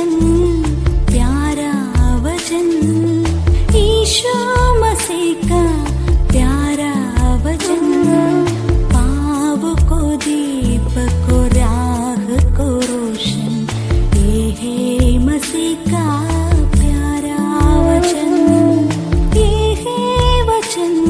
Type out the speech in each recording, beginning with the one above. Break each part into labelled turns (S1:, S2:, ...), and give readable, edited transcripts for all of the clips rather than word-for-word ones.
S1: वचन, प्यारा वचन, ईशो मसीह का प्यारा वचन, पाव को दीप को राह को रोशन, ये है मसीह का प्यारा वचन, ये है वचन।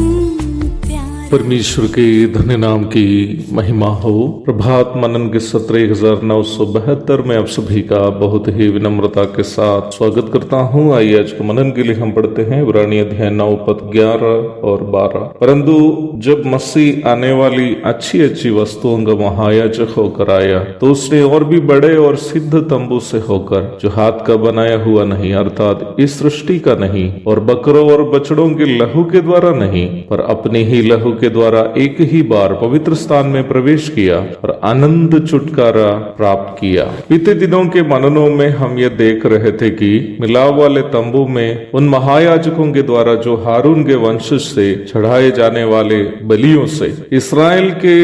S2: परमेश्वर के धन्य नाम की महिमा हो। प्रभात मनन के सत्र 1972 में आप सभी का बहुत ही विनम्रता के साथ स्वागत करता हूँ। आइए आज के मनन के लिए हम पढ़ते हैं इब्रानी अध्याय 9 पद 11 और 12। परंतु जब मसीह आने वाली अच्छी अच्छी वस्तुओं का महायाजक होकर आया तो उसने और भी बड़े और सिद्ध तंबू से होकर, जो हाथ का बनाया हुआ नहीं अर्थात इस सृष्टि का नहीं, और बकरों और बछड़ों के लहू के द्वारा नहीं, पर अपने ही लहू के द्वारा एक ही बार पवित्र स्थान में प्रवेश किया और आनंद छुटकारा प्राप्त किया। बीते दिनों के मननों में हम ये देख रहे थे कि मिलाप वाले तंबू में उन महायाजकों के द्वारा जो हारून के वंशज से चढ़ाए जाने वाले बलियों से इस्राएल के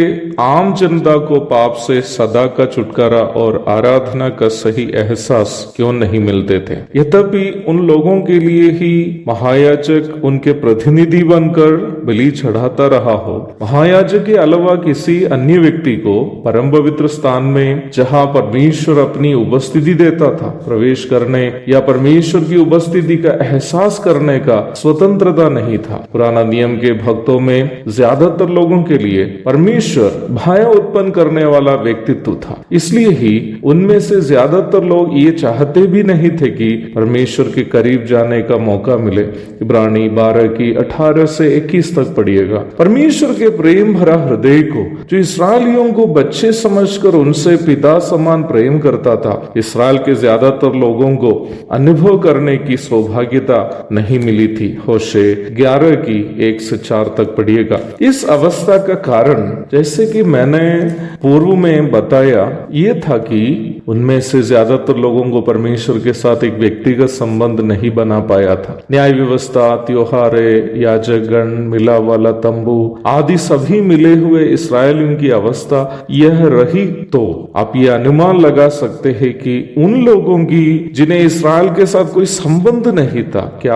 S2: आम जनता को पाप से सदा का छुटकारा और आराधना का सही एहसास क्यों नहीं मिलते थे। यद्यपि उन लोगों के लिए ही महायाजक उनके प्रतिनिधि बनकर बलि चढ़ाता रहा हो, महायाजक के अलावा किसी अन्य व्यक्ति को परम पवित्र स्थान में, जहां परमेश्वर अपनी उपस्थिति देता था, प्रवेश करने या परमेश्वर की उपस्थिति का एहसास करने का स्वतंत्रता नहीं था। पुराना नियम के भक्तों में ज्यादातर लोगों के लिए परमेश्वर भय उत्पन्न करने वाला व्यक्तित्व था, इसलिए ही उनमें से ज्यादातर लोग ये चाहते भी नहीं थे कि परमेश्वर के करीब जाने का मौका मिले। इब्रानी 12 की 18 से 21 तक पढ़िएगा। परमेश्वर के प्रेम भरा हृदय को, जो इसराइलियों को बच्चे समझकर उनसे पिता समान प्रेम करता था, इसराइल के ज्यादातर लोगों को अनुभव करने की सौभाग्यता नहीं मिली थी। होशे 11 की 1 से 4 तक पढ़िएगा। इस अवस्था का कारण, जैसे कि मैंने पूर्व में बताया, ये था कि उनमें से ज्यादातर लोगों को परमेश्वर के साथ एक व्यक्तिगत संबंध नहीं बना पाया था। न्याय व्यवस्था, त्योहारे, याजकगण, मिलाप वाला तंबू आदि सभी मिले हुए इस्राएलियों की अवस्था यह रही, तो आप ये अनुमान लगा सकते हैं कि उन लोगों की जिन्हें इस्राएल के साथ कोई संबंध नहीं था, क्या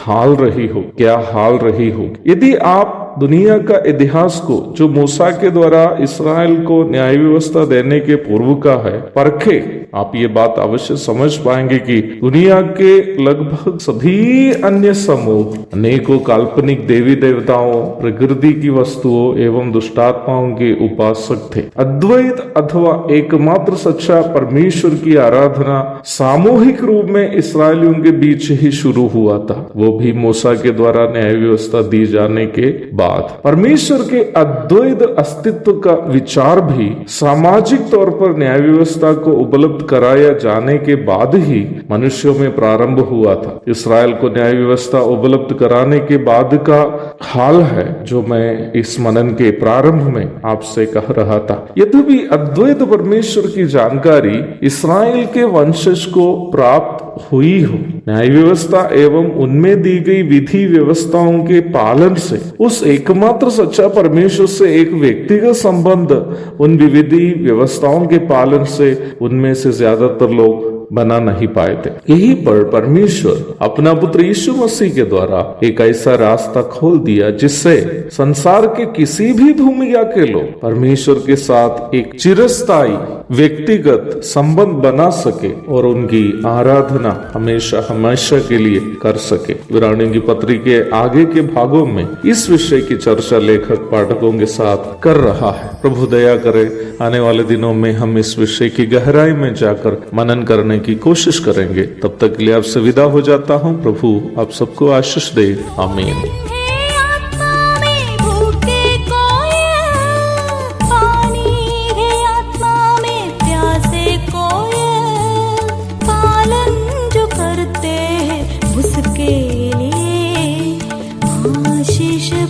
S2: हाल रही हो। यदि आप दुनिया का इतिहास को, जो मूसा के द्वारा इस्राएल को न्याय व्यवस्था देने के पूर्व का है, परखे, आप ये बात अवश्य समझ पाएंगे कि दुनिया के लगभग सभी अन्य समूह अनेकों काल्पनिक देवी देवताओं, प्रकृति की वस्तुओं एवं दुष्टात्माओं के उपासक थे। अद्वैत अथवा एकमात्र सच्चा परमेश्वर की आराधना सामूहिक रूप में इस्राएलियों के बीच ही शुरू हुआ था, वो भी मूसा के द्वारा न्याय व्यवस्था दी जाने के बाद। परमेश्वर के अद्वैत अस्तित्व का विचार भी सामाजिक तौर पर न्याय व्यवस्था को उपलब्ध कराया जाने के बाद ही मनुष्यों में प्रारंभ हुआ था। इस्राएल को न्याय व्यवस्था उपलब्ध कराने के बाद का हाल है जो मैं इस मनन के प्रारंभ में आपसे कह रहा था। यद्यपि अद्वैत परमेश्वर की जानकारी इस्राएल के वंशज को प्राप्त हुई हो, न्याय व्यवस्था एवं उनमें दी गई विधि व्यवस्थाओं के पालन से, उस एकमात्र सच्चा परमेश्वर से एक व्यक्तिगत संबंध उन विधि व्यवस्थाओं के पालन से उनमें से ज्यादातर लोग बना नहीं पाए थे। यही पर परमेश्वर अपना पुत्र यीशु मसीह के द्वारा एक ऐसा रास्ता खोल दिया जिससे संसार के किसी भी भूमिका के लोग परमेश्वर के साथ एक चिरस्थायी व्यक्तिगत संबंध बना सके और उनकी आराधना हमेशा हमेशा के लिए कर सके। इब्रानियों की पत्री के आगे के भागों में इस विषय की चर्चा लेखक पाठकों के साथ कर रहा है। प्रभु दया करे, आने वाले दिनों में हम इस विषय की गहराई में जाकर मनन करने की कोशिश करेंगे। तब तक के लिए आपसे विदा हो जाता हूँ। प्रभु आप सबको आशीष दे। आमीन।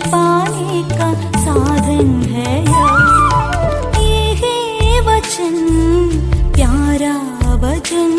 S1: पाने का साधन है ये है वचन, प्यारा वचन,